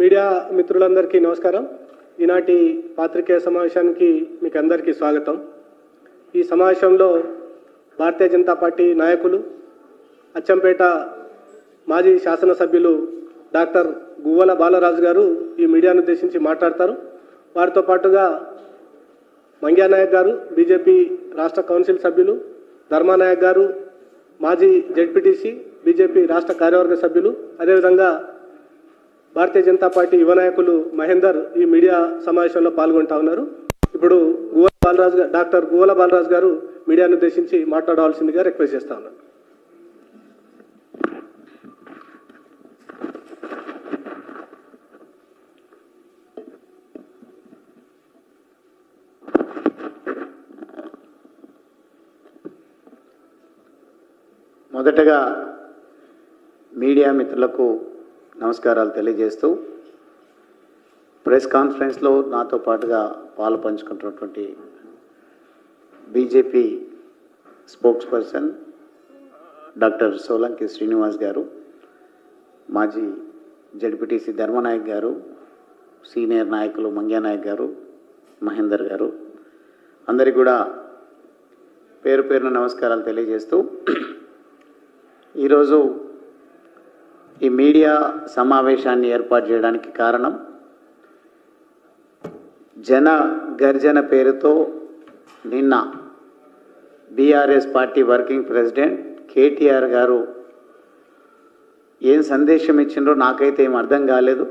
Media మిత్రులందరికీ నమస్కారం. ఈనాటి పాత్రికేయ సమావేశానికి మీకు అందరికీ స్వాగతం. ఈ సమావేశంలో భారతీయ జనతా పార్టీ నాయకులు, అచ్చంపేట మాజీ శాసనసభ్యులు డాక్టర్ గువ్వల బాలరాజు గారు ఈ మీడియాను ఉద్దేశించి మాట్లాడతారు. వారితో పాటుగా మంగ్యానాయక్ గారు, బీజేపీ రాష్ట్ర కౌన్సిల్ సభ్యులు, ధర్మానాయక్ గారు, మాజీ జెడ్పీటీసీ, బీజేపీ రాష్ట్ర కార్యవర్గ సభ్యులు, అదేవిధంగా భారతీయ జనతా పార్టీ యువ నాయకులు మహేందర్ ఈ మీడియా సమావేశంలో పాల్గొంటా ఉన్నారు. ఇప్పుడు డాక్టర్ గువ్వల బాలరాజు గారు మీడియాను ఉద్దేశించి మాట్లాడవలసిందిగా రిక్వెస్ట్ చేస్తా ఉన్నారు. మొదటగా మీడియా మిత్రులకు నమస్కారాలు తెలియజేస్తూ, ప్రెస్ కాన్ఫరెన్స్లో నాతో పాటుగా పాలు పంచుకుంటున్నటువంటి BJP spokesperson doctor Solanki Srinivas garu, మాజీ జడ్పీటీసీ ధర్మనాయక్ గారు, సీనియర్ నాయకులు మంగ్యానాయక్ గారు, మహేందర్ గారు, అందరికీ కూడా పేరు పేరున నమస్కారాలు తెలియజేస్తూ, ఈరోజు ఈ మీడియా సమావేశాన్ని ఏర్పాటు చేయడానికి కారణం, జన గర్జన పేరుతో నిన్న BRS party working president KTR గారు ఏం సందేశం ఇచ్చిండ్రో నాకైతే ఏం అర్థం కాలేదు.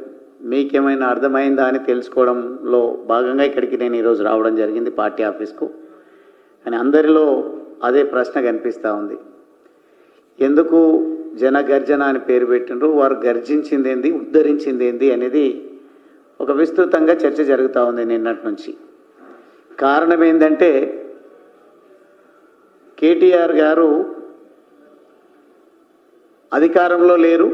మీకేమైనా అర్థమైందా అని తెలుసుకోవడంలో భాగంగా ఇక్కడికి నేను ఈరోజు రావడం జరిగింది పార్టీ ఆఫీస్కు. కానీ అందరిలో అదే ప్రశ్న కనిపిస్తూ ఉంది. ఎందుకు జన గర్జన అని పేరు పెట్టిండ్రు, వారు గర్జించింది ఏంది, ఉద్ధరించింది ఏంది అనేది ఒక విస్తృతంగా చర్చ జరుగుతూ ఉంది నిన్నటి నుంచి. కారణం ఏంటంటే, కేటీఆర్ గారు అధికారంలో లేరు,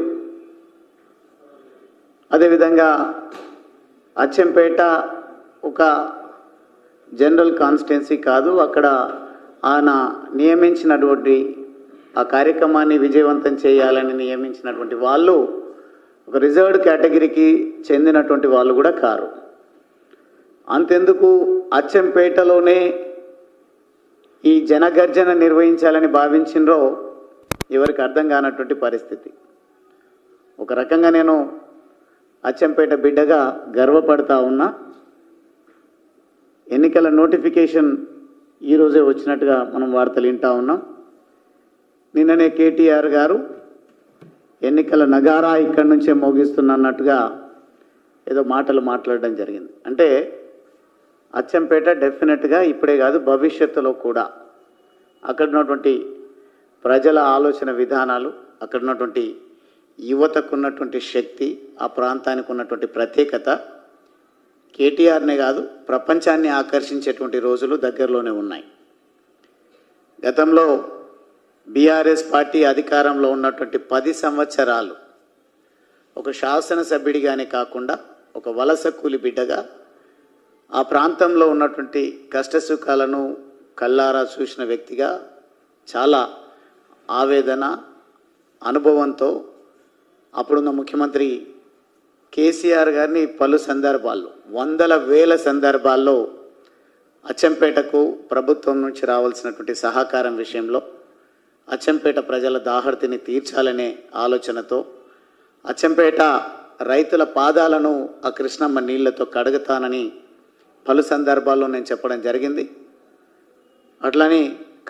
అదేవిధంగా అచ్చంపేట ఒక జనరల్ కాన్స్టిట్యున్సీ కాదు, అక్కడ ఆయన నియమించినటువంటి ఆ కార్యక్రమాన్ని విజయవంతం చేయాలని నియమించినటువంటి వాళ్ళు ఒక రిజర్వ్డ్ కేటగిరీకి చెందినటువంటి వాళ్ళు కూడా కారు. అంతెందుకు అచ్చంపేటలోనే ఈ జనగర్జన నిర్వహించాలని భావించిండ్రో ఎవరికి అర్థం కానటువంటి పరిస్థితి. ఒక రకంగా నేను అచ్చంపేట బిడ్డగా గర్వపడతా ఉన్నా. ఎన్నికల నోటిఫికేషన్ ఈరోజే వచ్చినట్టుగా మనం వార్తలు వింటా ఉన్నాం. నిన్ననే కేటీఆర్ గారు ఎన్నికల నగారా ఇక్కడి నుంచే మోగిస్తున్నట్టుగా ఏదో మాటలు మాట్లాడడం జరిగింది. అంటే అచ్చంపేట డెఫినెట్గా ఇప్పుడే కాదు, భవిష్యత్తులో కూడా అక్కడ ఉన్నటువంటి ప్రజల ఆలోచన విధానాలు, అక్కడ ఉన్నటువంటి యువతకు ఉన్నటువంటి శక్తి, ఆ ప్రాంతానికి ఉన్నటువంటి ప్రత్యేకత కేటీఆర్నే కాదు ప్రపంచాన్ని ఆకర్షించేటువంటి రోజులు దగ్గరలోనే ఉన్నాయి. గతంలో బీఆర్ఎస్ పార్టీ అధికారంలో ఉన్నటువంటి 10 సంవత్సరాలు ఒక శాసనసభ్యుడిగానే కాకుండా ఒక వలస కూలి బిడ్డగా ఆ ప్రాంతంలో ఉన్నటువంటి కష్టసుఖాలను కళ్ళారా చూసిన వ్యక్తిగా చాలా ఆవేదన, అనుభవంతో అప్పుడున్న ముఖ్యమంత్రి కేసీఆర్ గారిని పలు సందర్భాల్లో, వందల వేల సందర్భాల్లో అచ్చంపేటకు ప్రభుత్వం నుంచి రావాల్సినటువంటి సహకారం విషయంలో, అచ్చంపేట ప్రజల దాహర్తిని తీర్చాలనే ఆలోచనతో, అచ్చంపేట రైతుల పాదాలను ఆ కృష్ణమ్మ నీళ్లతో కడుగుతానని పలు సందర్భాల్లో నేను చెప్పడం జరిగింది. అట్లని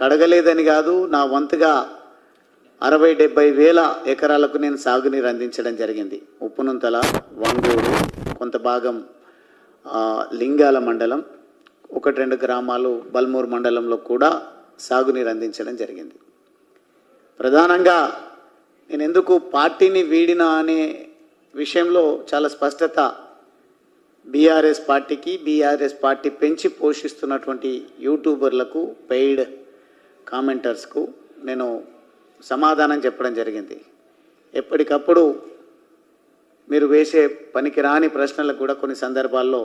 కడగలేదని కాదు, నా వంతుగా 60-70 వేల ఎకరాలకు నేను సాగునీరు అందించడం జరిగింది. ఉప్పునుంతల, వంగూరు, కొంత భాగం లింగాల మండలం, 1-2 గ్రామాలు బల్మూరు మండలంలో కూడా సాగునీరు అందించడం జరిగింది. ప్రధానంగా నేను ఎందుకు పార్టీని వీడినా అనే విషయంలో చాలా స్పష్టత బీఆర్ఎస్ పార్టీకి, బీఆర్ఎస్ పార్టీ పెంచి పోషిస్తున్నటువంటి యూట్యూబర్లకు, పెయిడ్ కామెంటర్స్కు నేను సమాధానం చెప్పడం జరిగింది. ఎప్పటికప్పుడు మీరు వేసే పనికిరాని ప్రశ్నలకు కూడా కొన్ని సందర్భాల్లో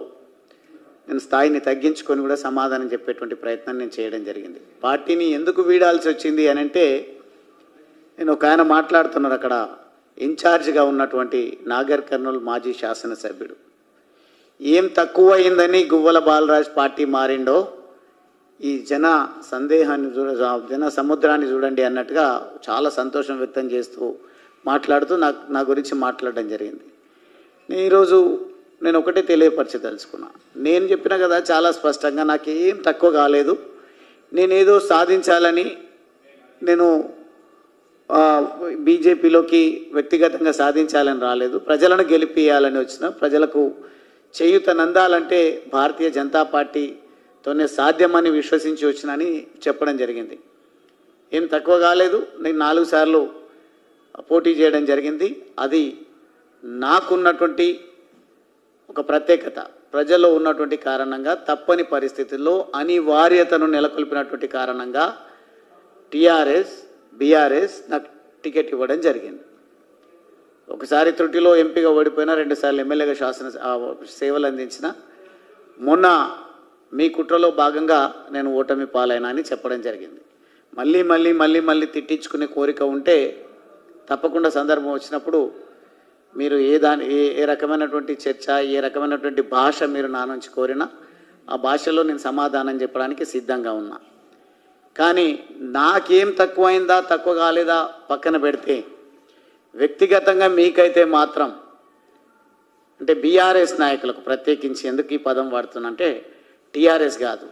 నేను స్థాయిని తగ్గించుకొని కూడా సమాధానం చెప్పేటువంటి ప్రయత్నం నేను చేయడం జరిగింది. పార్టీని ఎందుకు వీడాల్సి వచ్చింది అని అంటే, నేను ఒక ఆయన మాట్లాడుతున్నారు అక్కడ ఇన్ఛార్జిగా ఉన్నటువంటి నాగర్ కర్నూలు మాజీ శాసనసభ్యుడు. ఏం తక్కువ అయిందని గువ్వల బాలరాజ్ పార్టీ మారిండో ఈ జన సందేహాన్ని జన సముద్రాన్ని చూడండి అన్నట్టుగా చాలా సంతోషం వ్యక్తం చేస్తూ మాట్లాడుతూ నా గురించి మాట్లాడడం జరిగింది. ఈరోజు నేను ఒకటే తెలియపరచదలుచుకున్నా. నేను చెప్పిన కదా చాలా స్పష్టంగా, నాకేం తక్కువ కాలేదు. నేనేదో సాధించాలని నేను బీజేపీలోకి వ్యక్తిగతంగా సాధించాలని రాలేదు. ప్రజలను గెలిపియాలని వచ్చిన, ప్రజలకు చేయూతనందాలంటే భారతీయ జనతా పార్టీతోనే సాధ్యమని విశ్వసించి వచ్చినని చెప్పడం జరిగింది. ఏం తక్కువ కాలేదు. నేను 4 సార్లు పోటీ చేయడం జరిగింది. అది నాకున్నటువంటి ఒక ప్రత్యేకత, ప్రజల్లో ఉన్నటువంటి కారణంగా, తప్పని పరిస్థితుల్లో అనివార్యతను నెలకొల్పినటువంటి కారణంగా టీఆర్ఎస్ బీఆర్ఎస్ నాకు టికెట్ ఇవ్వడం జరిగింది. ఒకసారి త్రుటిలో ఎంపీగా ఓడిపోయినా, 2 సార్లు ఎమ్మెల్యేగా సేవలు అందించిన, మొన్న మీ కుట్రలో భాగంగా నేను ఓటమి పాలైనా అని చెప్పడం జరిగింది. మళ్ళీ మళ్ళీ మళ్ళీ మళ్ళీ తిట్టించుకునే కోరిక ఉంటే తప్పకుండా సందర్భం వచ్చినప్పుడు మీరు ఏ రకమైనటువంటి చర్చ, ఏ రకమైనటువంటి భాష మీరు నా నుంచి కోరినా ఆ భాషలో నేను సమాధానం చెప్పడానికి సిద్ధంగా ఉన్నా. కానీ నాకేం తక్కువైందా తక్కువ కాలేదా పక్కన పెడితే, వ్యక్తిగతంగా మీకైతే మాత్రం, అంటే బీఆర్ఎస్ నాయకులకు ప్రత్యేకించి ఎందుకు ఈ పదం వాడుతున్నంటే, టీఆర్ఎస్ కాదు,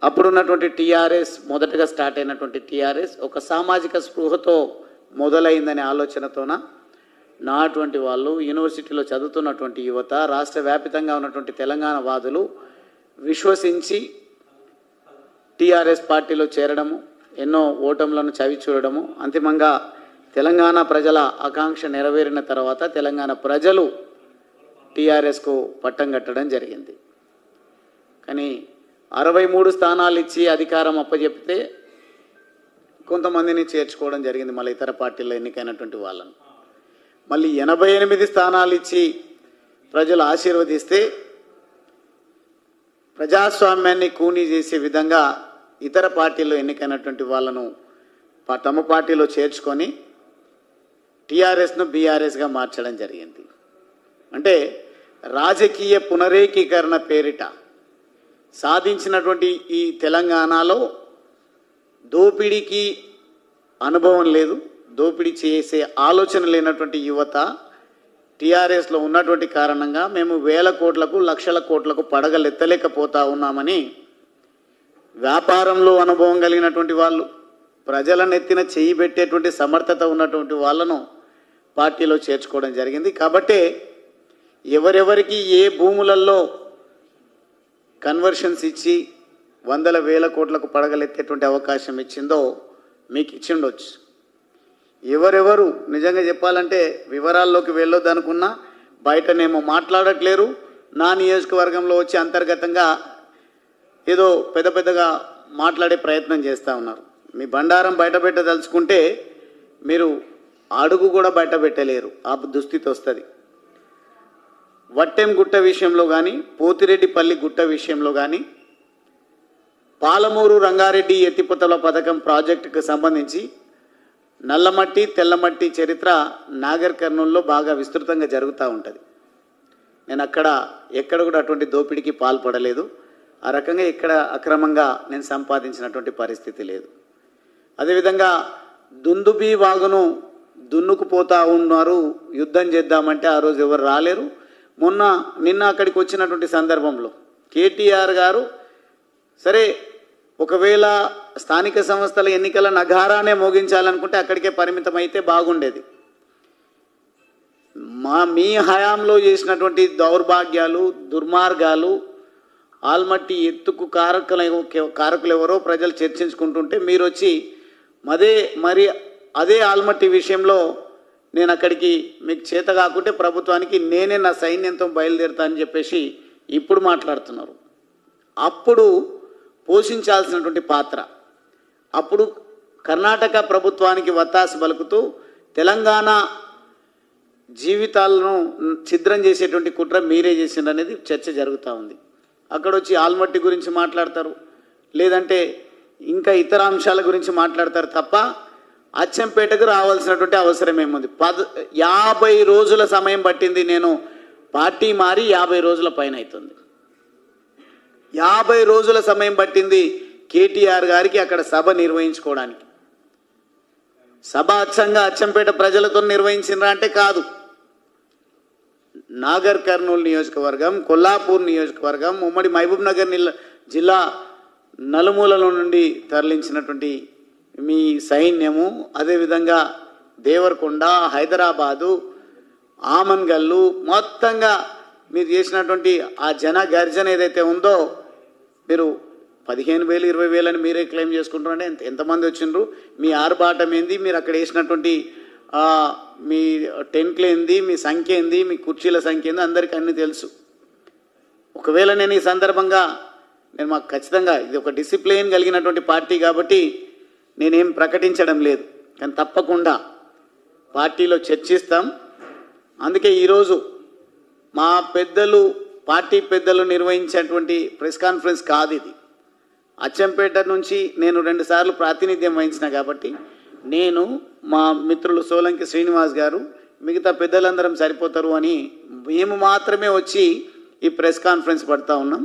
అప్పుడున్నటువంటి టీఆర్ఎస్, మొదటగా స్టార్ట్ అయినటువంటి టీఆర్ఎస్ ఒక సామాజిక స్పృహతో మొదలైందనే ఆలోచనతోన నాటువంటి వాళ్ళు, యూనివర్సిటీలో చదువుతున్నటువంటి యువత, రాష్ట్ర వ్యాపితంగా ఉన్నటువంటి తెలంగాణ వాదులు విశ్వసించి టీఆర్ఎస్ పార్టీలో చేరడము, ఎన్నో ఓటములను చవి చూడడము, అంతిమంగా తెలంగాణ ప్రజల ఆకాంక్ష నెరవేరిన తర్వాత తెలంగాణ ప్రజలు టీఆర్ఎస్కు పట్టం కట్టడం జరిగింది. కానీ 63 స్థానాలు ఇచ్చి అధికారం అప్పచెప్తే కొంతమందిని చేర్చుకోవడం జరిగింది, మళ్ళీ ఇతర పార్టీల్లో ఎన్నికైనటువంటి వాళ్ళను. మళ్ళీ 88 స్థానాలు ఇచ్చి ప్రజలు ఆశీర్వదిస్తే ప్రజాస్వామ్యాన్ని కూనీ చేసే విధంగా ఇతర పార్టీల్లో ఎన్నికైనటువంటి వాళ్ళను తమ పార్టీలో చేర్చుకొని టీఆర్ఎస్ను బీఆర్ఎస్గా మార్చడం జరిగింది. అంటే రాజకీయ పునరేకీకరణ పేరిట సాధించినటువంటి ఈ తెలంగాణలో దోపిడీకి అనుభవం లేదు, దోపిడీ చేసే ఆలోచన లేనటువంటి యువత టీఆర్ఎస్లో ఉన్నటువంటి కారణంగా మేము వేల కోట్లకు లక్షల కోట్లకు పడగలెత్తలేకపోతా ఉన్నామని వ్యాపారంలో అనుభవం కలిగినటువంటి వాళ్ళు, ప్రజలను ఎత్తిన చేయి పెట్టేటువంటి సమర్థత ఉన్నటువంటి వాళ్ళను పార్టీలో చేర్చుకోవడం జరిగింది. కాబట్టే ఎవరెవరికి ఏ భూములలో కన్వర్షన్స్ ఇచ్చి వందల వేల కోట్లకు పడగలెత్తేటువంటి అవకాశం ఇచ్చిందో మీకు ఇచ్చిండొచ్చు. ఎవరెవరు నిజంగా చెప్పాలంటే వివరాల్లోకి వెళ్ళొద్దనుకున్నా బయటనేమో మాట్లాడట్లేరు, నా నియోజకవర్గంలో వచ్చి అంతర్గతంగా ఏదో పెద్దగా మాట్లాడే ప్రయత్నం చేస్తూ ఉన్నారు. మీ బండారం బయట పెట్టదలుచుకుంటే మీరు అడుగు కూడా బయట పెట్టలేరు, ఆ దుస్థితి వస్తుంది. వట్టెం గుట్ట విషయంలో కానీ, పోతిరెడ్డిపల్లి గుట్ట విషయంలో కానీ, పాలమూరు రంగారెడ్డి ఎత్తిపోతల పథకం ప్రాజెక్టుకు సంబంధించి నల్లమట్టి తెల్లమట్టి చరిత్ర నాగర్ కర్నూలులో బాగా విస్తృతంగా జరుగుతూ ఉంటుంది. నేను ఎక్కడ కూడా అటువంటి దోపిడీకి పాల్పడలేదు. ఆ రకంగా ఇక్కడ అక్రమంగా నేను సంపాదించినటువంటి పరిస్థితి లేదు. అదేవిధంగా దుందుబి వాగును దున్నుకుపోతా ఉన్నారు, యుద్ధం చేద్దామంటే ఆ రోజు ఎవరు రాలేరు. నిన్న అక్కడికి వచ్చినటువంటి సందర్భంలో కేటీఆర్ గారు సరే ఒకవేళ స్థానిక సంస్థల ఎన్నికల నగారానే మోగించాలనుకుంటే అక్కడికే పరిమితం అయితే బాగుండేది. మీ హయాంలో చేసినటువంటి దౌర్భాగ్యాలు, దుర్మార్గాలు, ఆల్మట్టి ఎత్తుకు కారకులు ఎవరో ప్రజలు చర్చించుకుంటుంటే మీరు వచ్చి అదే ఆల్మట్టి విషయంలో నేను అక్కడికి మీకు చేత కాకుంటే ప్రభుత్వానికి నేనే నా సైన్యంతో బయలుదేరుతా అని చెప్పేసి ఇప్పుడు మాట్లాడుతున్నారు. అప్పుడు పోషించాల్సినటువంటి పాత్ర, అప్పుడు కర్ణాటక ప్రభుత్వానికి వత్తాసు పలుకుతూ తెలంగాణ జీవితాలను ఛిద్రం చేసేటువంటి కుట్ర మీరే చేసిందనేది చర్చ జరుగుతూ ఉంది. అక్కడ వచ్చి ఆల్మట్టి గురించి మాట్లాడతారు, లేదంటే ఇంకా ఇతర అంశాల గురించి మాట్లాడతారు తప్ప అచ్చంపేటకు రావాల్సినటువంటి అవసరం ఏముంది? 50 రోజుల సమయం పట్టింది. నేను పార్టీ మారి 50 రోజుల పైన అవుతుంది. 50 రోజుల సమయం పట్టింది కేటీఆర్ గారికి అక్కడ సభ నిర్వహించుకోవడానికి. సభ అచ్చంగా అచ్చంపేట ప్రజలతో నిర్వహించినరా అంటే కాదు. నాగర్ కర్నూలు నియోజకవర్గం, కొల్లాపూర్ నియోజకవర్గం, ఉమ్మడి మహబూబ్ నగర్ జిల్లా నలుమూలల నుండి తరలించినటువంటి మీ సైన్యము, అదేవిధంగా దేవరకొండ, హైదరాబాదు, ఆమన్గల్లు, మొత్తంగా మీరు చేసినటువంటి ఆ జన గర్జన ఏదైతే ఉందో, మీరు 15,000 20,000 అని మీరే క్లెయిమ్ చేసుకుంటారంటే ఎంతమంది వచ్చిండ్రు? మీ ఆర్భాటం ఏంది? మీరు అక్కడ వేసినటువంటి మీ టెంట్లు ఏంది? మీ సంఖ్య ఏంది? మీ కుర్చీల సంఖ్య ఏంది? అందరికీ అన్నీ తెలుసు. ఒకవేళ నేను ఈ సందర్భంగా మాకు ఖచ్చితంగా ఇది ఒక డిసిప్లిన్ కలిగినటువంటి పార్టీ కాబట్టి నేనేం ప్రకటించడం లేదు, కానీ తప్పకుండా పార్టీలో చర్చిస్తాం. అందుకే ఈరోజు మా పెద్దలు, పార్టీ పెద్దలు నిర్వహించేటువంటి ప్రెస్ కాన్ఫరెన్స్ కాదు ఇది. అచ్చంపేట నుంచి నేను 2 సార్లు ప్రాతినిధ్యం వహించిన కాబట్టి నేను, మా మిత్రులు సోలంకి శ్రీనివాస్ గారు, మిగతా పెద్దలందరం సరిపోతారు అని మేము మాత్రమే వచ్చి ఈ ప్రెస్ కాన్ఫరెన్స్ పడతా ఉన్నాం.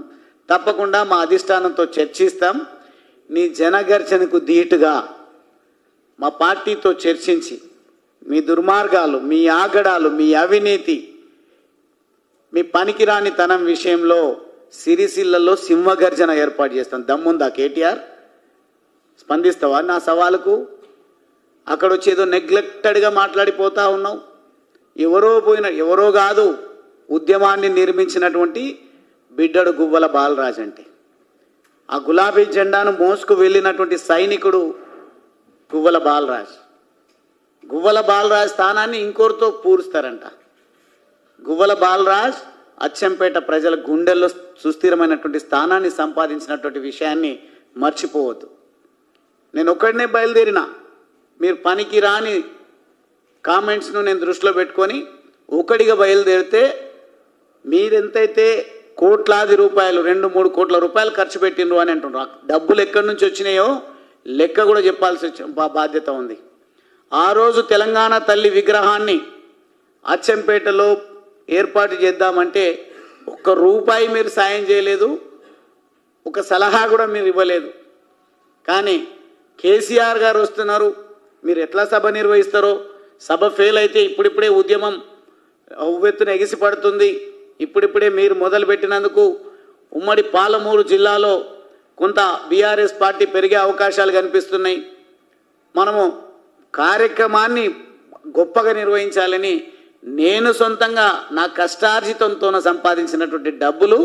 తప్పకుండా మా అధిష్టానంతో చర్చిస్తాం. నీ జనగర్జనకు ధీటుగా మా పార్టీతో చర్చించి మీ దుర్మార్గాలు, మీ ఆగడాలు, మీ అవినీతి, మీ పనికిరానితనం విషయంలో సిరిసిల్లలో సింహగర్జన ఏర్పాటు చేస్తాం. దమ్ముందా కేటీఆర్? స్పందిస్తావా నా సవాలుకు? అక్కడ వచ్చి ఏదో నెగ్లెక్టెడ్గా మాట్లాడిపోతా ఉన్నావు. ఎవరో కాదు, ఉద్యమాన్ని నిర్మించినటువంటి బిడ్డడు గువ్వల బాలరాజ్ అంటే. ఆ గులాబీ జెండాను మోసుకు వెళ్ళినటువంటి సైనికుడు గువ్వల బాలరాజ్. గువ్వల బాలరాజ్ స్థానాన్ని ఇంకోరితో పూరుస్తారంట. గువ్వల బాలరాజ్ అచ్చంపేట ప్రజల గుండెల్లో సుస్థిరమైనటువంటి స్థానాన్ని సంపాదించినటువంటి విషయాన్ని మర్చిపోవద్దు. నేను ఒక్కడినే బయలుదేరిన. మీరు పనికి రాని కామెంట్స్ను నేను దృష్టిలో పెట్టుకొని ఒకటిగా బయలుదేరితే మీరెంతైతే కోట్లాది రూపాయలు, 2-3 కోట్ల రూపాయలు ఖర్చు పెట్టిండ్రు అని అంటున్నారు. డబ్బులు ఎక్కడి నుంచి వచ్చినాయో లెక్క కూడా చెప్పాల్సి బాధ్యత ఉంది. ఆ రోజు తెలంగాణ తల్లి విగ్రహాన్ని అచ్చంపేటలో ఏర్పాటు చేద్దామంటే ₹1 మీరు సాయం చేయలేదు, ఒక సలహా కూడా మీరు ఇవ్వలేదు. కానీ కేసీఆర్ గారు వస్తున్నారు, మీరు ఎట్లా సభ నిర్వహిస్తారో, సభ ఫెయిల్ అయితే ఇప్పుడిప్పుడే ఉద్యమం ఉవ్వెత్తున ఎగిసిపడుతుంది, ఇప్పుడిప్పుడే మీరు మొదలుపెట్టినందుకు ఉమ్మడి పాలమూరు జిల్లాలో కొంత బీఆర్ఎస్ పార్టీ పెరిగే అవకాశాలు కనిపిస్తున్నాయి, మనము కార్యక్రమాన్ని గొప్పగా నిర్వహించాలని నేను సొంతంగా నా కష్టార్జితంతో సంపాదించినటువంటి డబ్బులు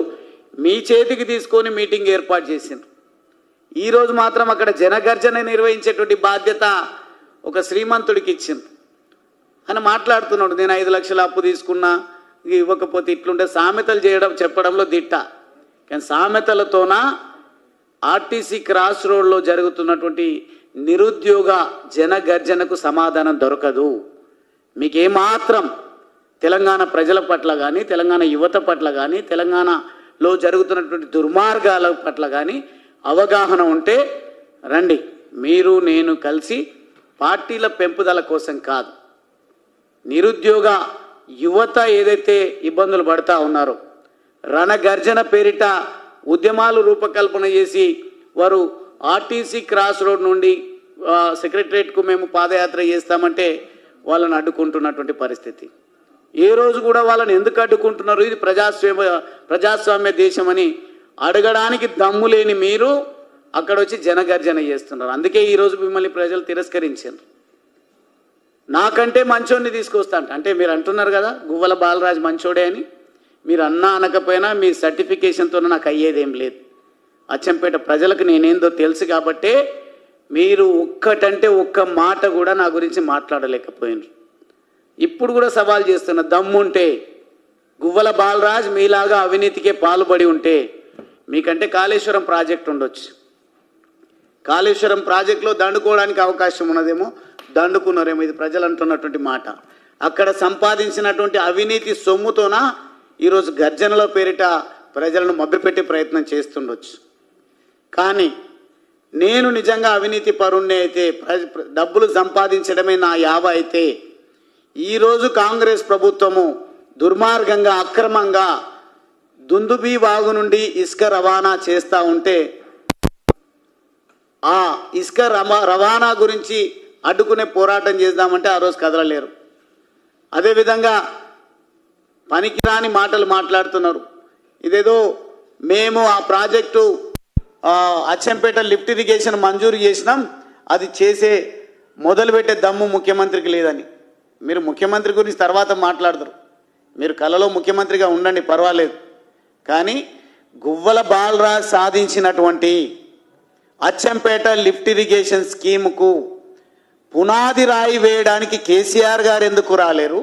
మీ చేతికి తీసుకొని మీటింగ్ ఏర్పాటు చేసిండ్రు. ఈరోజు మాత్రం అక్కడ జనగర్జన నిర్వహించేటువంటి బాధ్యత ఒక శ్రీమంతుడికి ఇచ్చింది అని మాట్లాడుతున్నాడు. నేను 5 లక్షల అప్పు తీసుకున్నా, ఇవ్వకపోతే ఇట్లుంటే సామెతలు చెప్పడంలో దిట్ట. కానీ సామెతలతోన ఆర్టీసీ క్రాస్ రోడ్లో జరుగుతున్నటువంటి నిరుద్యోగ జనగర్జనకు సమాధానం దొరకదు. మీకేమాత్రం తెలంగాణ ప్రజల పట్ల కానీ, తెలంగాణ యువత పట్ల కానీ, తెలంగాణలో జరుగుతున్నటువంటి దుర్మార్గాల పట్ల కానీ అవగాహన ఉంటే రండి, మీరు నేను కలిసి పార్టీల పెంపుదల కోసం కాదు, నిరుద్యోగ యువత ఏదైతే ఇబ్బందులు పడతా ఉన్నారో, రణగర్జన పేరిట ఉద్యమాలు రూపకల్పన చేసి వారు ఆర్టీసీ క్రాస్ రోడ్ నుండి సెక్రటరేట్కు మేము పాదయాత్ర చేస్తామంటే వాళ్ళని అడ్డుకుంటున్నటువంటి పరిస్థితి. ఏ రోజు కూడా వాళ్ళని ఎందుకు అడ్డుకుంటున్నారు? ఇది ప్రజాస్వామ్య దేశం అని అడగడానికి దమ్ము లేని మీరు అక్కడ వచ్చి జనగర్జన చేస్తున్నారు. అందుకే ఈరోజు మిమ్మల్ని ప్రజలు తిరస్కరించారు. నాకంటే మంచోడిని తీసుకొస్తా అంటే మీరు అంటున్నారు కదా గువ్వల బాలరాజ్ మంచోడే అని. మీరు అన్నా అనకపోయినా మీ సర్టిఫికేషన్తో నాకు అయ్యేదేం లేదు. అచ్చంపేట ప్రజలకు నేనేందో తెలుసు కాబట్టే మీరు ఒక్కటంటే ఒక్క మాట కూడా నా గురించి మాట్లాడలేకపోయినారు. ఇప్పుడు కూడా సవాల్ చేస్తున్న దమ్ముంటే గువ్వల బాలరాజ్ మీలాగా అవినీతికే పాల్పడి ఉంటే మీకంటే కాళేశ్వరం ప్రాజెక్ట్ ఉండొచ్చు. కాళేశ్వరం ప్రాజెక్టులో దండుకోవడానికి అవకాశం ఉన్నదేమో, దండుకున్నారేమో. ఇది ప్రజలు అంటున్నటువంటి మాట. అక్కడ సంపాదించినటువంటి అవినీతి సొమ్ముతోన ఈరోజు గర్జనలో పేరిట ప్రజలను మభ్యపెట్టే ప్రయత్నం చేస్తుండొచ్చు. కానీ నేను నిజంగా అవినీతి పరుణ్ణి అయితే డబ్బులు సంపాదించడమే నా యావ అయితే ఈరోజు కాంగ్రెస్ ప్రభుత్వము దుర్మార్గంగా అక్రమంగా దుందుబి వాగు నుండి ఇసుక రవాణా చేస్తూ ఉంటే ఆ ఇసుక రవాణా గురించి అడ్డుకునే పోరాటం చేద్దామంటే ఆ రోజు కదలలేరు. అదేవిధంగా పనికిరాని మాటలు మాట్లాడుతున్నారు. ఇదేదో మేము ఆ ప్రాజెక్టు అచ్చంపేట లిఫ్ట్ ఇరిగేషన్ మంజూరు చేసినాం, అది చేసే మొదలుపెట్టే దమ్ము ముఖ్యమంత్రికి లేదని. మీరు ముఖ్యమంత్రి గురించి తర్వాత మాట్లాడతారు, మీరు కలలో ముఖ్యమంత్రిగా ఉండండి పర్వాలేదు. కానీ గువ్వల బాలరాజ్ సాధించినటువంటి అచ్చంపేట లిఫ్ట్ ఇరిగేషన్ స్కీముకు పునాది రాయి వేయడానికి కేసీఆర్ గారు ఎందుకు రాలేరు?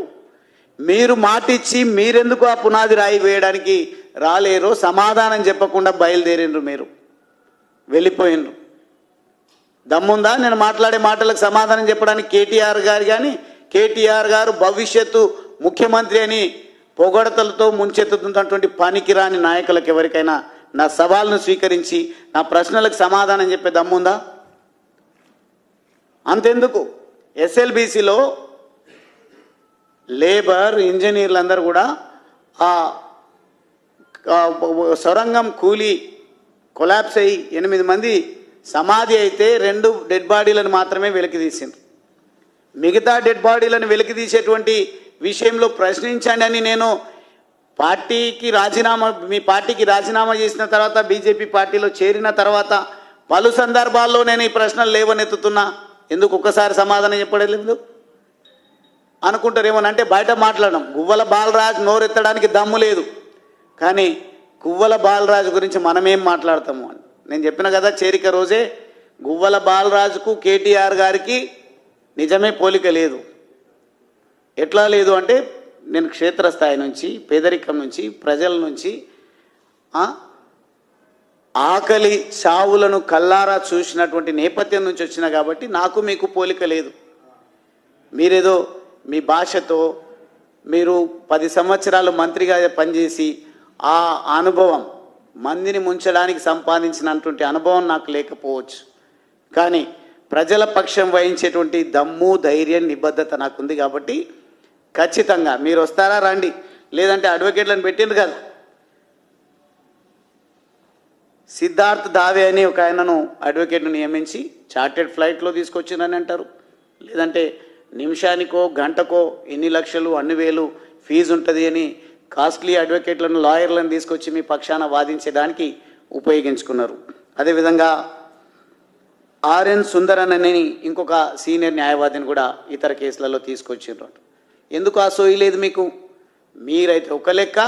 మీరు మాటిచ్చి మీరెందుకు ఆ పునాది రాయి వేయడానికి రాలేరు? సమాధానం చెప్పకుండా బయలుదేరిండ్రు, మీరు వెళ్ళిపోయినరు. దమ్ముందా నేను మాట్లాడే మాటలకు సమాధానం చెప్పడానికి? కేటీఆర్ గారు కానీ కేటీఆర్ గారు భవిష్యత్తు ముఖ్యమంత్రి అని పొగడతలతో ముంచెత్తుతున్నటువంటి పనికిరాని నాయకులకు ఎవరికైనా నా సవాల్ను స్వీకరించి నా ప్రశ్నలకు సమాధానం చెప్పే దమ్ముందా? అంతెందుకు, ఎస్ఎల్బీసీలో లేబర్ ఇంజనీర్లందరూ కూడా ఆ సొరంగం కూలీ కొలాప్స్ అయ్యి 8 మంది సమాధి అయితే 2 డెడ్ బాడీలను మాత్రమే వెలికి తీసిండ్రు. మిగతా డెడ్ బాడీలను వెలికి తీసేటువంటి విషయంలో ప్రశ్నించండి అని నేను మీ పార్టీకి రాజీనామా చేసిన తర్వాత బీజేపీ పార్టీలో చేరిన తర్వాత పలు సందర్భాల్లో నేను ఈ ప్రశ్నలు లేవనెత్తుతున్నా. ఎందుకు ఒక్కసారి సమాధానం చెప్పలేదు అనుకుంటారేమోనంటే బయట మాట్లాడడం. గువ్వల బాలరాజ్ నోరెత్తడానికి దమ్ము లేదు, కానీ గువ్వల బాలరాజు గురించి మనమేం మాట్లాడతాము అని నేను చెప్పిన కదా. చేరిక రోజే గువ్వల బాలరాజుకు కేటీఆర్ గారికి నిజమే పోలిక లేదు. ఎట్లా లేదు అంటే, నేను క్షేత్రస్థాయి నుంచి, పేదరికం నుంచి, ప్రజల నుంచి ఆకలి చావులను కల్లారా చూసినటువంటి నేపథ్యం నుంచి వచ్చిన కాబట్టి నాకు మీకు పోలిక లేదు. మీరేదో మీ భాషతో మీరు 10 సంవత్సరాలు మంత్రిగా పనిచేసి ఆ అనుభవం మందిని ముంచడానికి సంపాదించినటువంటి అనుభవం నాకు లేకపోవచ్చు, కానీ ప్రజల పక్షం వహించేటువంటి దమ్ము, ధైర్యం, నిబద్ధత నాకుంది. కాబట్టి ఖచ్చితంగా మీరు వస్తారా రండి, లేదంటే అడ్వకేట్లను పెట్టిండ్రు కదా. సిద్ధార్థ్ దావే అని ఒక ఆయనను అడ్వకేట్ను నియమించి చార్టెడ్ ఫ్లైట్లో తీసుకొచ్చిందని అంటారు, లేదంటే నిమిషానికో గంటకో ఎన్ని లక్షలు అన్ని వేలు ఫీజు ఉంటుంది అని కాస్ట్లీ అడ్వకేట్లను, లాయర్లను తీసుకొచ్చి మీ పక్షాన వాదించడానికి ఉపయోగించుకున్నారు. అదేవిధంగా ఆర్ఎన్ సుందరన్ అని ఇంకొక సీనియర్ న్యాయవాదిని కూడా ఇతర కేసులలో తీసుకొచ్చిండ్రు. ఎందుకు ఆ సోయి లేదు మీకు? మీరైతే ఒక లెక్క,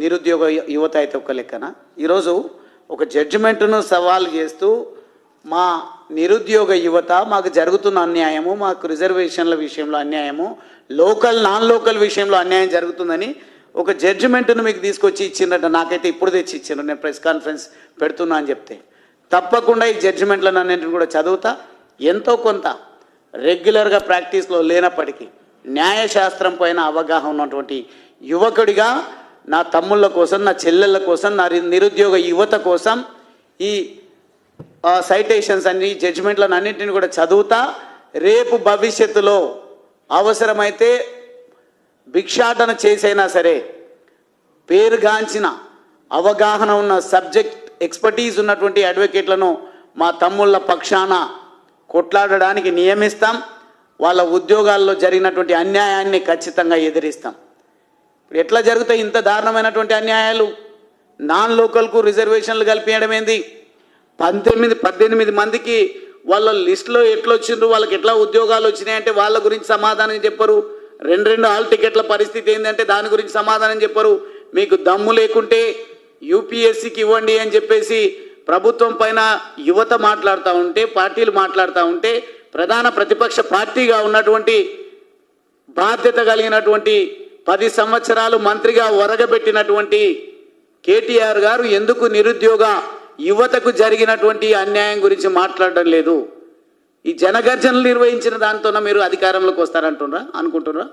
నిరుద్యోగ యువత అయితే ఒక లెక్కన. ఈరోజు ఒక జడ్జిమెంట్ను సవాల్ చేస్తూ మా నిరుద్యోగ యువత మాకు జరుగుతున్న అన్యాయము, మాకు రిజర్వేషన్ల విషయంలో అన్యాయము, లోకల్ నాన్ లోకల్ విషయంలో అన్యాయం జరుగుతుందని ఒక జడ్జిమెంట్ను మీకు తీసుకొచ్చి ఇచ్చిండ్రట. నాకైతే ఇప్పుడు తెచ్చి ఇచ్చిండ్రు, నేను ప్రెస్ కాన్ఫరెన్స్ పెడుతున్నా అని చెప్తే. తప్పకుండా ఈ జడ్జిమెంట్లను అన్నింటిని కూడా చదువుతా. ఎంతో కొంత రెగ్యులర్గా ప్రాక్టీస్లో లేనప్పటికీ న్యాయశాస్త్రం పైన అవగాహన ఉన్నటువంటి యువకుడిగా నా తమ్ముళ్ళ కోసం, నా చెల్లెళ్ళ కోసం, నా నిరుద్యోగ యువత కోసం ఈ సైటేషన్స్ అన్ని, జడ్జిమెంట్లను అన్నింటిని కూడా చదువుతా. రేపు భవిష్యత్తులో అవసరమైతే భిక్షాటన చేసైనా సరే పేరుగాంచిన అవగాహన ఉన్న సబ్జెక్ట్ ఎక్స్పర్టీస్ ఉన్నటువంటి అడ్వకేట్లను మా తమ్ముళ్ళ పక్షాన కొట్లాడడానికి నియమిస్తాం. వాళ్ళ ఉద్యోగాల్లో జరిగినటువంటి అన్యాయాన్ని ఖచ్చితంగా ఎదిరిస్తాం. ఎట్లా జరుగుతాయి ఇంత దారుణమైనటువంటి అన్యాయాలు? నాన్ లోకల్కు రిజర్వేషన్లు కల్పించడం ఏంది? 18 మందికి వాళ్ళ లిస్టులో ఎట్లా వచ్చిండ్రు, వాళ్ళకి ఎట్లా ఉద్యోగాలు వచ్చినాయంటే వాళ్ళ గురించి సమాధానం చెప్పరు. 2 హాల్ టికెట్ల పరిస్థితి ఏంటంటే దాని గురించి సమాధానం చెప్పరు. మీకు దమ్ము లేకుంటే యూపీఎస్సీకి ఇవ్వండి అని చెప్పేసి ప్రభుత్వం పైన యువత మాట్లాడుతూ ఉంటే, పార్టీలు మాట్లాడుతూ ఉంటే, ప్రధాన ప్రతిపక్ష పార్టీగా ఉన్నటువంటి బాధ్యత కలిగినటువంటి 10 సంవత్సరాలు మంత్రిగా ఒరగబెట్టినటువంటి కేటీఆర్ గారు ఎందుకు నిరుద్యోగ యువతకు జరిగినటువంటి అన్యాయం గురించి మాట్లాడడం లేదు? ఈ జనగర్జనలు నిర్వహించిన దాంతోన మీరు అధికారంలోకి వస్తారంటున్నారా అనుకుంటున్నారా?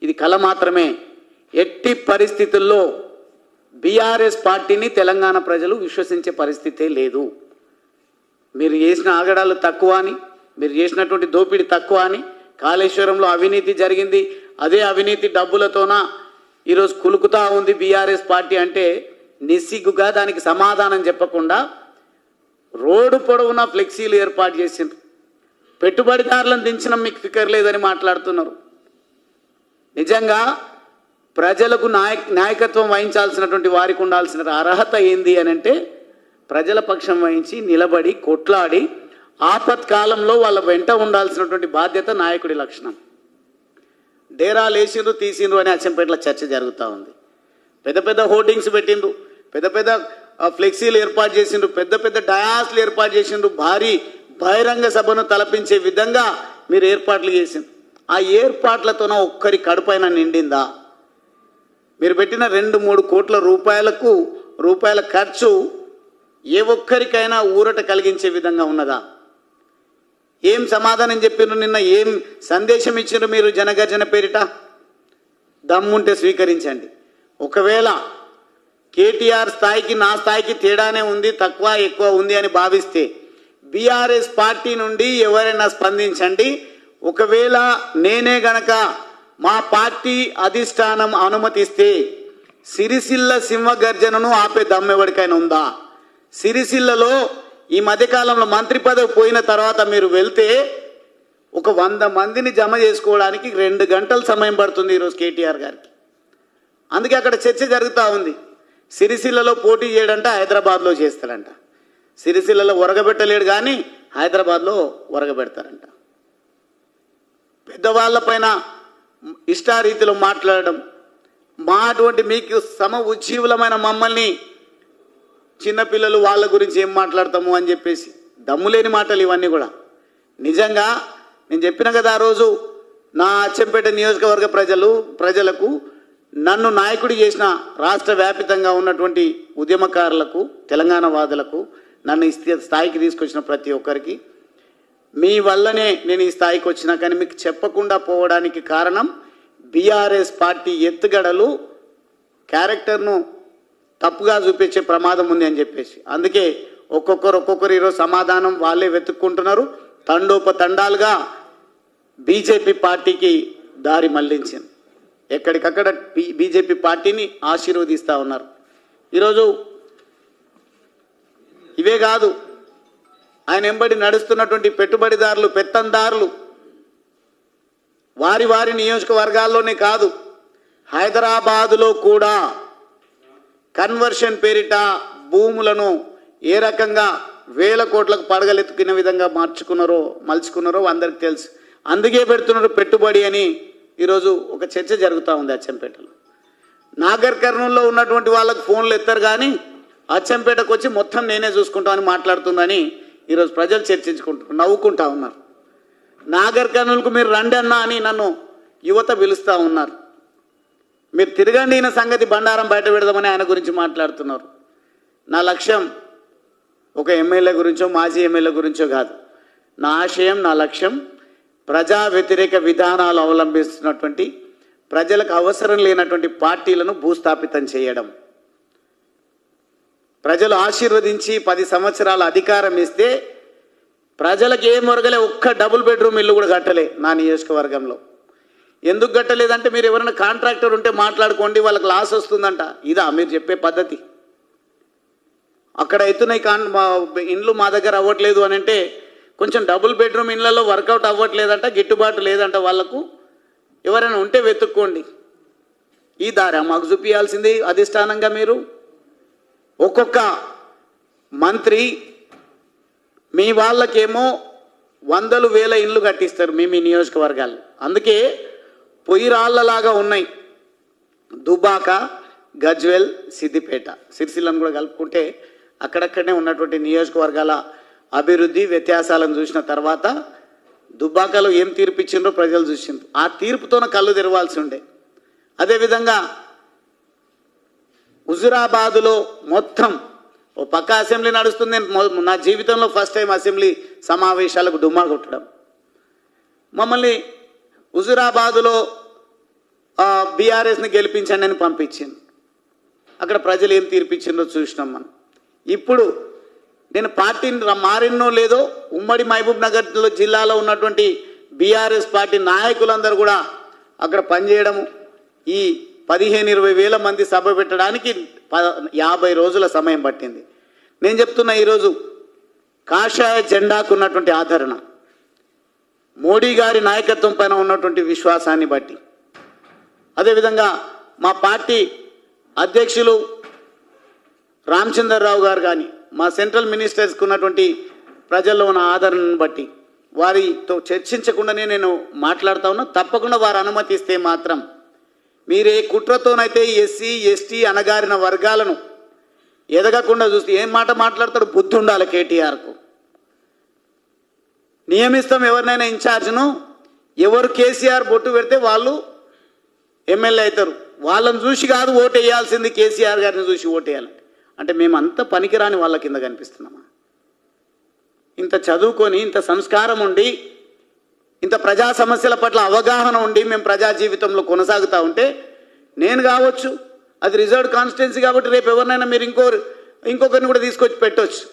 ఇది కళ మాత్రమే. ఎట్టి పరిస్థితుల్లో బీఆర్ఎస్ పార్టీని తెలంగాణ ప్రజలు విశ్వసించే పరిస్థితే లేదు. మీరు చేసిన ఆగడాలు తక్కువ అని, మీరు చేసినటువంటి దోపిడీ తక్కువ అని, కాళేశ్వరంలో అవినీతి జరిగింది, అదే అవినీతి డబ్బులతోన ఈరోజు కులుకుతా ఉంది బీఆర్ఎస్ పార్టీ అంటే నిస్సిగ్గుగా దానికి సమాధానం చెప్పకుండా రోడ్డు పొడవునా ఫ్లెక్సీలు ఏర్పాటు చేసిండ్రు. పెట్టుబడిదారులను దించడం మీకు ఫికర్ లేదని మాట్లాడుతున్నారు. నిజంగా ప్రజలకు నాయకత్వం వహించాల్సినటువంటి వారికి ఉండాల్సిన అర్హత ఏంది అని అంటే ప్రజల పక్షం వహించి నిలబడి కొట్లాడి ఆపత్కాలంలో వాళ్ళ వెంట ఉండాల్సినటువంటి బాధ్యత నాయకుడి లక్షణం. డేరాలు వేసిండ్రు తీసిండ్రు అని అచ్చంపేటలో చర్చ జరుగుతూ ఉంది. పెద్ద పెద్ద హోర్డింగ్స్ పెట్టిండ్రు, పెద్ద పెద్ద ఫ్లెక్సీలు ఏర్పాటు చేసిండ్రు, పెద్ద పెద్ద డయాస్లు ఏర్పాటు చేసిండ్రు, భారీ బహిరంగ సభను తలపించే విధంగా మీరు ఏర్పాట్లు చేసిండ్రు. ఆ ఏర్పాట్లతోన ఒక్కరి కడుపైన నిండిందా? మీరు పెట్టిన 2-3 కోట్ల రూపాయల ఖర్చు ఏ ఒక్కరికైనా ఊరట కలిగించే విధంగా ఉన్నదా? ఏం సమాధానం చెప్పినారు? నిన్న ఏం సందేశం ఇచ్చారు మీరు జనగర్జన పేరిట? దమ్ముంటే స్వీకరించండి. ఒకవేళ కేటీఆర్ స్థాయికి నా స్థాయికి తేడానే ఉంది, తక్కువ ఎక్కువ ఉంది అని భావిస్తే బీఆర్ఎస్ పార్టీ నుండి ఎవరైనా స్పందించండి. ఒకవేళ నేనే గనక మా పార్టీ అధిష్టానం అనుమతిస్తే సిరిసిల్ల సింహగర్జనను ఆపే దమ్మెవడికైనా ఉందా? సిరిసిల్లలో ఈ మధ్యకాలంలో మంత్రి పదవి పోయిన తర్వాత మీరు వెళ్తే ఒక 100 మందిని జమ చేసుకోవడానికి 2 గంటల సమయం పడుతుంది ఈరోజు కేటీఆర్ గారికి. అందుకే అక్కడ చర్చ జరుగుతూ ఉంది. సిరిసిల్లలో పోటీ చేయడంట, హైదరాబాద్లో చేస్తాడంట. సిరిసిల్లలో ఒరగబెట్టలేడు కానీ హైదరాబాద్లో ఒరగబెడతారంట. పెద్దవాళ్ళపైన ఇష్టారీతిలో మాట్లాడడం, మా అటువంటి మీకు ఉజ్జీవులమైన మమ్మల్ని చిన్నపిల్లలు వాళ్ళ గురించి ఏం మాట్లాడతాము అని చెప్పేసి దమ్ములేని మాటలు ఇవన్నీ కూడా. నిజంగా నేను చెప్పిన కదా ఆ రోజు నా అచ్చంపేట నియోజకవర్గ ప్రజలకు నన్ను నాయకుడి చేసిన రాష్ట్ర వ్యాపితంగా ఉన్నటువంటి ఉద్యమకారులకు, తెలంగాణ వాదులకు, నన్ను ఈ స్థాయికి తీసుకొచ్చిన ప్రతి ఒక్కరికి మీ వల్లనే నేను ఈ స్థాయికి వచ్చినా, కానీ మీకు చెప్పకుండా పోవడానికి కారణం బీఆర్ఎస్ పార్టీ ఎత్తుగడలు క్యారెక్టర్ను తప్పుగా చూపించే ప్రమాదం ఉంది అని చెప్పేసి. అందుకే ఒక్కొక్కరు ఈరోజు సమాధానం వాళ్ళే వెతుక్కుంటున్నారు. తండోపతండాలుగా బీజేపీ పార్టీకి దారి మళ్లించింది. ఎక్కడికక్కడ బీజేపీ పార్టీని ఆశీర్వదిస్తూ ఉన్నారు. ఈరోజు ఇవే కాదు, ఆయన వెంబడి నడుస్తున్నటువంటి పెట్టుబడిదారులు, పెత్తందారులు వారి నియోజకవర్గాల్లోనే కాదు, హైదరాబాదులో కూడా కన్వర్షన్ పేరిట భూములను ఏ రకంగా 1000 కోట్లకు పడగలెత్తుకునే విధంగా మలుచుకున్నారో అందరికి తెలుసు. అందుకే పెడుతున్నారు పెట్టుబడి అని ఈరోజు ఒక చర్చ జరుగుతూ ఉంది అచ్చంపేటలో. నాగర్ కర్నూల్లో ఉన్నటువంటి వాళ్ళకు ఫోన్లు ఎత్తారు కానీ అచ్చంపేటకు వచ్చి మొత్తం నేనే చూసుకుంటామని మాట్లాడుతుందని ఈరోజు ప్రజలు చర్చించుకుంటారు, నవ్వుకుంటా ఉన్నారు. నాగర్ కర్నూలుకు మీరు రండి అన్నా అని నన్ను యువత పిలుస్తూ ఉన్నారు. మీరు తిరగండి, ఈయన సంగతి బండారం బయట పెడదామని ఆయన గురించి మాట్లాడుతున్నారు. నా లక్ష్యం ఒక ఎమ్మెల్యే గురించో మాజీ ఎమ్మెల్యే గురించో కాదు. నా ఆశయం, నా లక్ష్యం ప్రజా వ్యతిరేక విధానాలు అవలంబిస్తున్నటువంటి, ప్రజలకు అవసరం లేనటువంటి పార్టీలను భూస్థాపితం చేయడం. ప్రజలు ఆశీర్వదించి 10 సంవత్సరాల అధికారం ఇస్తే ప్రజలకు ఏం ఒరగలే, ఒక్క డబుల్ బెడ్రూమ్ ఇల్లు కూడా కట్టలే నా నియోజకవర్గంలో. ఎందుకు కట్టలేదంటే మీరు ఎవరైనా కాంట్రాక్టర్ ఉంటే మాట్లాడుకోండి, వాళ్ళకి లాస్ వస్తుందంట. ఇదా మీరు చెప్పే పద్ధతి? అక్కడ ఎత్తున్నాయి ఇండ్లు మా దగ్గర అవ్వట్లేదు అని అంటే కొంచెం డబుల్ బెడ్రూమ్ ఇళ్లలో వర్కౌట్ అవ్వట్లేదంట, గిట్టుబాటు లేదంట, వాళ్లకు ఎవరైనా ఉంటే వెతుక్కోండి. ఈ దారా మాకు చూపించాల్సింది అధిష్టానంగా. మీరు ఒక్కొక్క మంత్రి మీ వాళ్ళకేమో 100,000 ఇండ్లు కట్టిస్తారు మీ నియోజకవర్గాలు. అందుకే పొయ్యి రాళ్లలాగా ఉన్నాయి దుబాక, గజ్వెల్, సిద్దిపేట, సిరిసిల్లను కూడా కలుపుకుంటే అక్కడక్కడనే ఉన్నటువంటి నియోజకవర్గాల అభివృద్ధి వ్యత్యాసాలను చూసిన తర్వాత దుబ్బాకలో ఏం తీర్పు ఇచ్చిండ్రో ప్రజలు చూసిండ్రు. ఆ తీర్పుతోనే కళ్ళు తెరవాల్సి ఉండే. అదేవిధంగా హుజురాబాదులో మొత్తం ఓ పక్క అసెంబ్లీ నడుస్తుంది. నా జీవితంలో ఫస్ట్ టైం అసెంబ్లీ సమావేశాలకు డుమ్మా కొట్టడం. మమ్మల్ని హుజురాబాదులో బీఆర్ఎస్ని గెలిపించండి అని పంపించింది. అక్కడ ప్రజలు ఏం తీర్పిచ్చిందో చూసినాం మనం. ఇప్పుడు నేను పార్టీని మారినో లేదో ఉమ్మడి మహబూబ్ నగర్ జిల్లాలో ఉన్నటువంటి బీఆర్ఎస్ పార్టీ నాయకులందరూ కూడా అక్కడ పనిచేయడము, ఈ 15-20 వేల మంది సభ పెట్టడానికి 50 రోజుల సమయం పట్టింది. నేను చెప్తున్నా, ఈరోజు కాషాయ జెండాకు ఉన్నటువంటి ఆదరణ, మోడీ గారి నాయకత్వం పైన ఉన్నటువంటి విశ్వాసాన్ని బట్టి, అదేవిధంగా మా పార్టీ అధ్యక్షులు రామచంద్రరావు గారు కానీ, మా సెంట్రల్ మినిస్టర్స్కి ఉన్నటువంటి ప్రజల్లో ఉన్న ఆదరణను బట్టి వారితో చర్చించకుండానే నేను మాట్లాడుతూ ఉన్నా. తప్పకుండా వారు అనుమతిస్తే మాత్రం మీరే కుట్రతోనైతే ఎస్సీ ఎస్టీ అణగారిన వర్గాలను ఎదగకుండా చూస్తే ఏం మాట మాట్లాడతాడు, బుద్ధి ఉండాలి కేటీఆర్కు. నియమిస్తాం ఎవరినైనా ఇన్ఛార్జ్ను, ఎవరు కేసీఆర్ బొట్టు పెడితే వాళ్ళు ఎమ్మెల్యే అవుతారు. వాళ్ళని చూసి కాదు ఓటు వేయాల్సింది, కేసీఆర్ గారిని చూసి ఓటు వేయాలంటే. అంటే మేము అంత పనికిరాని వాళ్ళ కింద కనిపిస్తున్నామా? ఇంత చదువుకొని, ఇంత సంస్కారం ఉండి, ఇంత ప్రజా సమస్యల పట్ల అవగాహన ఉండి మేము ప్రజా జీవితంలో కొనసాగుతూ ఉంటే, నేను కావచ్చు, అది రిజర్వ్డ్ కాన్స్టిట్యున్సీ కాబట్టి రేపు ఎవరినైనా మీరు ఇంకొకరిని కూడా తీసుకొచ్చి పెట్టవచ్చు.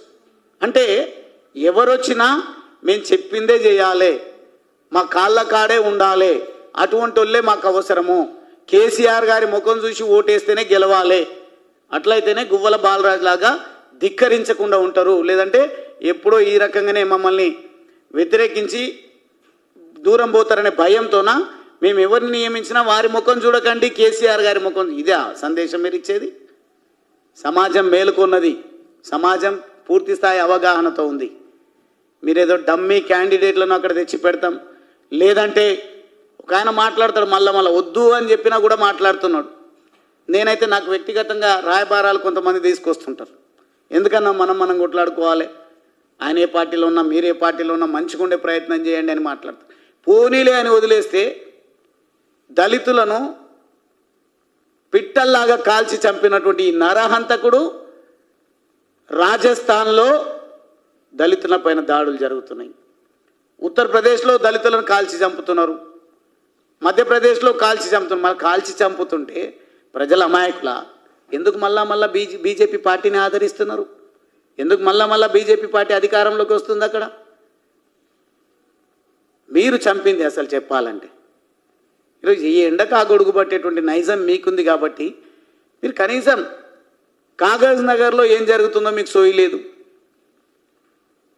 అంటే ఎవరొచ్చినా మేము చెప్పిందే చేయాలి, మా కాళ్ళ కాడే ఉండాలి, అటువంటి వాళ్ళే మాకు అవసరము. కేసీఆర్ గారి ముఖం చూసి ఓటేస్తేనే గెలవాలి, అట్లయితేనే గువ్వల బాలరాజు లాగా ధిక్కరించకుండా ఉంటారు. లేదంటే ఎప్పుడో ఈ రకంగానే మమ్మల్ని వ్యతిరేకించి దూరం పోతారనే భయంతోన మేము ఎవరిని నియమించినా వారి ముఖం చూడకండి, కేసీఆర్ గారి ముఖం. ఇదే సందేశం మీరు ఇచ్చేది? సమాజం మేలుకున్నది, సమాజం పూర్తి స్థాయి అవగాహనతో ఉంది. మీరేదో డమ్మీ క్యాండిడేట్లను అక్కడ తెచ్చి పెడతాం, లేదంటే ఒక ఆయన మాట్లాడతాడు, మళ్ళా వద్దు అని చెప్పినా కూడా మాట్లాడుతున్నాడు. నేనైతే నాకు వ్యక్తిగతంగా రాయబారాలు కొంతమంది తీసుకొస్తుంటారు. ఎందుకన్నా మనం కొట్లాడుకోవాలి, ఆయన ఏ పార్టీలో ఉన్నా మీరే పార్టీలో ఉన్నా మంచిగుండే ప్రయత్నం చేయండి అని మాట్లాడతారు. పోనీలే అని వదిలేస్తే దళితులను పిట్టల్లాగా కాల్చి చంపినటువంటి ఈ నరహంతకుడు రాజస్థాన్లో దళితుల పైన దాడులు జరుగుతున్నాయి. ఉత్తరప్రదేశ్లో దళితులను కాల్చి చంపుతున్నారు, మధ్యప్రదేశ్లో కాల్చి చంపుతున్నారు. మళ్ళీ కాల్చి చంపుతుంటే ప్రజల అమాయకుల ఎందుకు మళ్ళా బీజేపీ పార్టీని ఆదరిస్తున్నారు? ఎందుకు మళ్ళా బీజేపీ పార్టీ అధికారంలోకి వస్తుంది? అక్కడ మీరు చంపింది అసలు చెప్పాలంటే ఈరోజు ఈ ఎండకు ఆ గొడుగు పట్టేటువంటి నైజం మీకుంది కాబట్టి మీరు కనీసం కాగజ్ నగర్లో ఏం జరుగుతుందో మీకు సోయలేదు.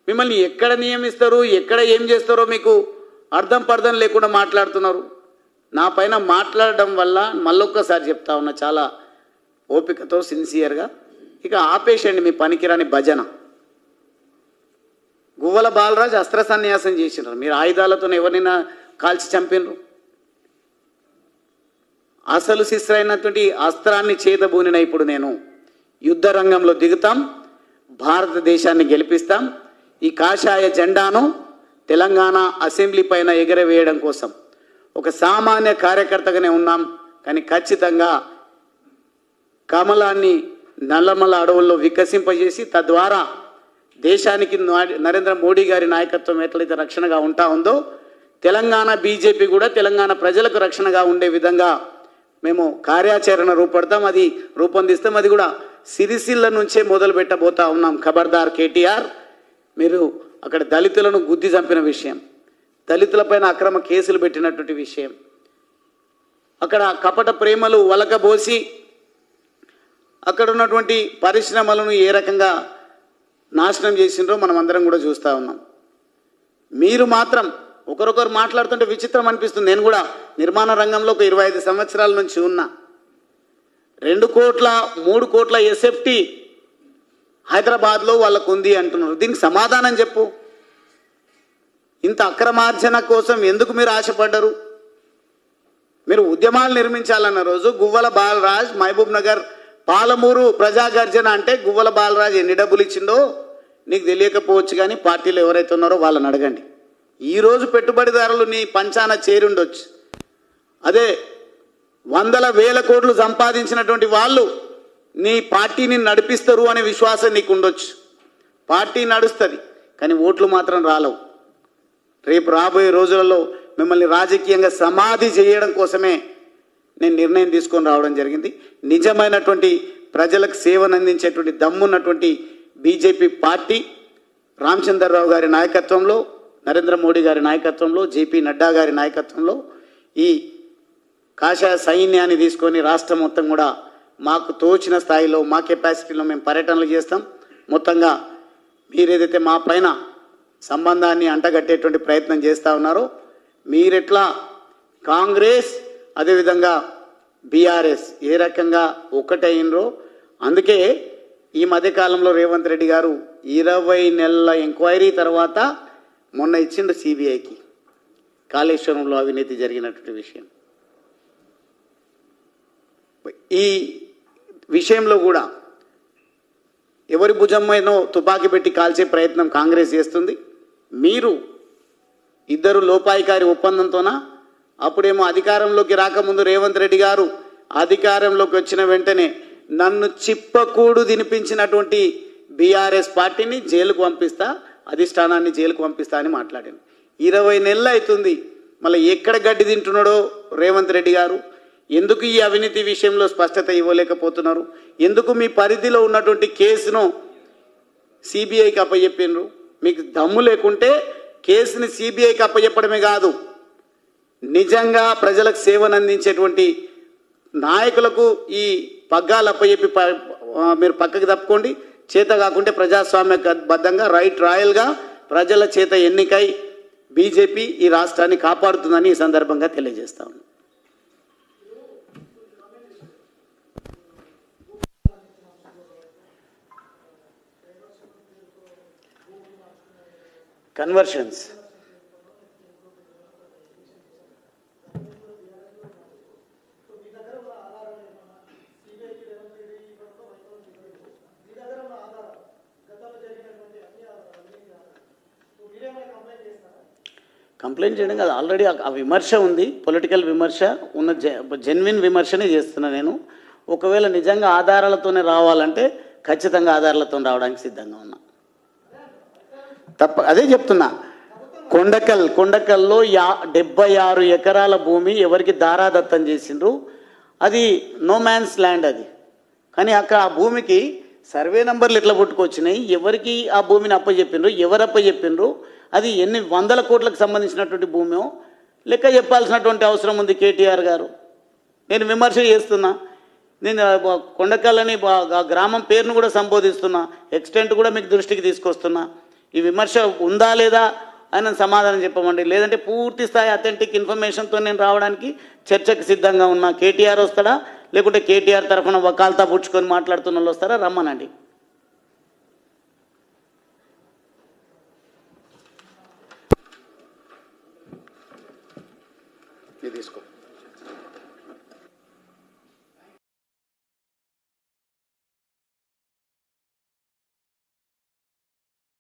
మిమ్మల్ని ఎక్కడ నియమిస్తారు, ఎక్కడ ఏం చేస్తారో మీకు అర్థం పర్థం లేకుండా మాట్లాడుతున్నారు. నా పైన మాట్లాడడం వల్ల మళ్ళొక్కసారి చెప్తా ఉన్నా, చాలా ఓపికతో సిన్సియర్గా, ఇక ఆపేసండి మీ పనికిరాని భజన. గువ్వల బాలరాజు అస్త్ర సన్యాసం చేసినారు, మీరు ఆయుధాలతో ఎవరినైనా కాల్చి చంపినరు. అసలు శిస్త్రైనటువంటి అస్త్రాన్ని చేతబూనిన ఇప్పుడు నేను యుద్ధ రంగంలో దిగుతాం, భారతదేశాన్ని గెలిపిస్తాం. ఈ కాషాయ జెండాను తెలంగాణ అసెంబ్లీ పైన ఎగరవేయడం కోసం ఒక సామాన్య కార్యకర్తగానే ఉన్నాం. కానీ ఖచ్చితంగా కమలాన్ని నల్లమల అడవుల్లో వికసింపజేసి తద్వారా దేశానికి నరేంద్ర మోడీ గారి నాయకత్వం ఎట్లయితే రక్షణగా ఉంటా ఉందో, తెలంగాణ బీజేపీ కూడా తెలంగాణ ప్రజలకు రక్షణగా ఉండే విధంగా మేము కార్యాచరణ రూపొందిస్తాం. అది కూడా సిరిసిల్ల నుంచే మొదలు పెట్టబోతా ఉన్నాం. ఖబర్దార్ కేటీఆర్, మీరు అక్కడ దళితులను గుద్ది చంపిన విషయం, దళితులపైన అక్రమ కేసులు పెట్టినటువంటి విషయం, అక్కడ కపట ప్రేమలు వలకబోసి అక్కడ ఉన్నటువంటి పరిశ్రమలను ఏ రకంగా నాశనం చేసిండ్రో మనం అందరం కూడా చూస్తూ ఉన్నాం. మీరు మాత్రం ఒకరొకరు మాట్లాడుతుంటే విచిత్రం అనిపిస్తుంది. నేను కూడా నిర్మాణ రంగంలో ఒక 25 సంవత్సరాల నుంచి ఉన్నా. 2 కోట్ల 3 కోట్ల ఎస్ఎఫ్టీ హైదరాబాద్లో వాళ్ళకు ఉంది అంటున్నారు. దీనికి సమాధానం చెప్పు. ఇంత అక్రమార్జన కోసం ఎందుకు మీరు ఆశపడ్డరు? మీరు ఉద్యమాలు నిర్మించాలన్న రోజు గువ్వల బాలరాజ్ మహబూబ్ నగర్ పాలమూరు ప్రజాగర్జన అంటే గువ్వల బాలరాజ్ ఎన్ని డబ్బులు ఇచ్చిండో నీకు తెలియకపోవచ్చు, కానీ పార్టీలో ఎవరైతే ఉన్నారో వాళ్ళని అడగండి. ఈరోజు పెట్టుబడిదారులు నీ పంచాన చేరుండొచ్చు. అదే 100,000 కోట్లు సంపాదించినటువంటి వాళ్ళు నీ పార్టీని నడిపిస్తారు అనే విశ్వాసం నీకు ఉండొచ్చు. పార్టీ నడుస్తుంది, కానీ ఓట్లు మాత్రం రాలవు. రేపు రాబోయే రోజులలో మిమ్మల్ని రాజకీయంగా సమాధి చేయడం కోసమే నేను నిర్ణయం తీసుకొని రావడం జరిగింది. నిజమైనటువంటి ప్రజలకు సేవను అందించేటువంటి దమ్మున్నటువంటి బీజేపీ పార్టీ రామచంద్రరావు గారి నాయకత్వంలో, నరేంద్ర మోడీ గారి నాయకత్వంలో, జేపీ నడ్డా గారి నాయకత్వంలో ఈ కాషాయ సైన్యాన్ని తీసుకొని రాష్ట్రం మొత్తం కూడా మాకు తోచిన స్థాయిలో మా కెపాసిటీలో మేము పర్యటనలు చేస్తాం. మొత్తంగా మీరేదైతే మా పైన సంబంధాన్ని అంటగట్టేటువంటి ప్రయత్నం చేస్తూ ఉన్నారో, మీరెట్లా కాంగ్రెస్ అదేవిధంగా బీఆర్ఎస్ ఏ రకంగా ఒకటైనరో, అందుకే ఈ మధ్యకాలంలో రేవంత్ రెడ్డి గారు 20 నెలల ఎంక్వైరీ తర్వాత మొన్న ఇచ్చిండు సిబిఐకి కాళేశ్వరంలో అవినీతి జరిగినటువంటి విషయం. ఈ విషయంలో కూడా ఎవరి భుజమైనో తుపాకీ పెట్టి కాల్చే ప్రయత్నం కాంగ్రెస్ చేస్తుంది. మీరు ఇద్దరు లోపాయికారి ఒప్పందంతోనా? అప్పుడేమో అధికారంలోకి రాకముందు రేవంత్ రెడ్డి గారు అధికారంలోకి వచ్చిన వెంటనే నన్ను చిప్పకూడు తినిపించినటువంటి బీఆర్ఎస్ పార్టీని జైలుకు పంపిస్తా, అధిష్టానాన్ని జైలుకు పంపిస్తా అని మాట్లాడాను. 20 నెలలు అవుతుంది. మళ్ళీ ఎక్కడ గడ్డి తింటున్నాడో రేవంత్ రెడ్డి గారు. ఎందుకు ఈ అవినీతి విషయంలో స్పష్టత ఇవ్వలేకపోతున్నారు? ఎందుకు మీ పరిధిలో ఉన్నటువంటి కేసును సిబిఐకి అప్పచెప్పినారు? మీకు దమ్ము లేకుంటే కేసుని సిబిఐకి అప్పచెప్పడమే కాదు, నిజంగా ప్రజలకు సేవను అందించేటువంటి నాయకులకు ఈ పగ్గాలు అప్పచెప్పి మీరు పక్కకి తప్పుకోండి. చేత కాకుంటే ప్రజాస్వామ్యబద్ధంగా రైట్ రాయల్గా ప్రజల చేత ఎన్నికై బీజేపీ ఈ రాష్ట్రాన్ని కాపాడుతుందని ఈ సందర్భంగా తెలియజేస్తాను. కన్వర్షన్స్ కంప్లైంట్ చేయడం కాదు, ఆల్రెడీ ఆ విమర్శ ఉంది, పొలిటికల్ విమర్శ ఉన్న జెన్యున్ విమర్శనే చేస్తున్నా నేను. ఒకవేళ నిజంగా ఆధారాలతోనే రావాలంటే ఖచ్చితంగా ఆధారాలతో రావడానికి సిద్ధంగా ఉన్నా. అదే చెప్తున్నా. కొండకల్లో 76 ఎకరాల భూమి ఎవరికి దారాదత్తం చేసిండ్రు. అది నో మ్యాన్స్ ల్యాండ్ అది. కానీ అక్కడ ఆ భూమికి సర్వే నంబర్లు ఎట్లా పుట్టుకొచ్చినాయి, ఎవరికి ఆ భూమిని అప్పచెప్పిండ్రు, ఎవరు అప్పచెప్పిండ్రు, అది ఎన్ని వందల కోట్లకు సంబంధించినటువంటి భూమో లెక్క చెప్పాల్సినటువంటి అవసరం ఉంది కేటీఆర్ గారు. నేను విమర్శ చేస్తున్నా. నేను కొండకల్లని గ్రామం పేరును కూడా సంబోధిస్తున్నా, ఎక్స్టెంట్ కూడా మీకు దృష్టికి తీసుకొస్తున్నా. ఈ విమర్శ ఉందా లేదా అని సమాధానం చెప్పమండి. లేదంటే పూర్తి స్థాయి అథెంటిక్ ఇన్ఫర్మేషన్తో నేను రావడానికి చర్చకు సిద్ధంగా ఉన్నా. కేటీఆర్ వస్తాడా, లేకుంటే కేటీఆర్ తరఫున వకాల్తా పుచ్చుకొని మాట్లాడుతున్న వాళ్ళు వస్తారా? రమ్మనండి. తీసుకో.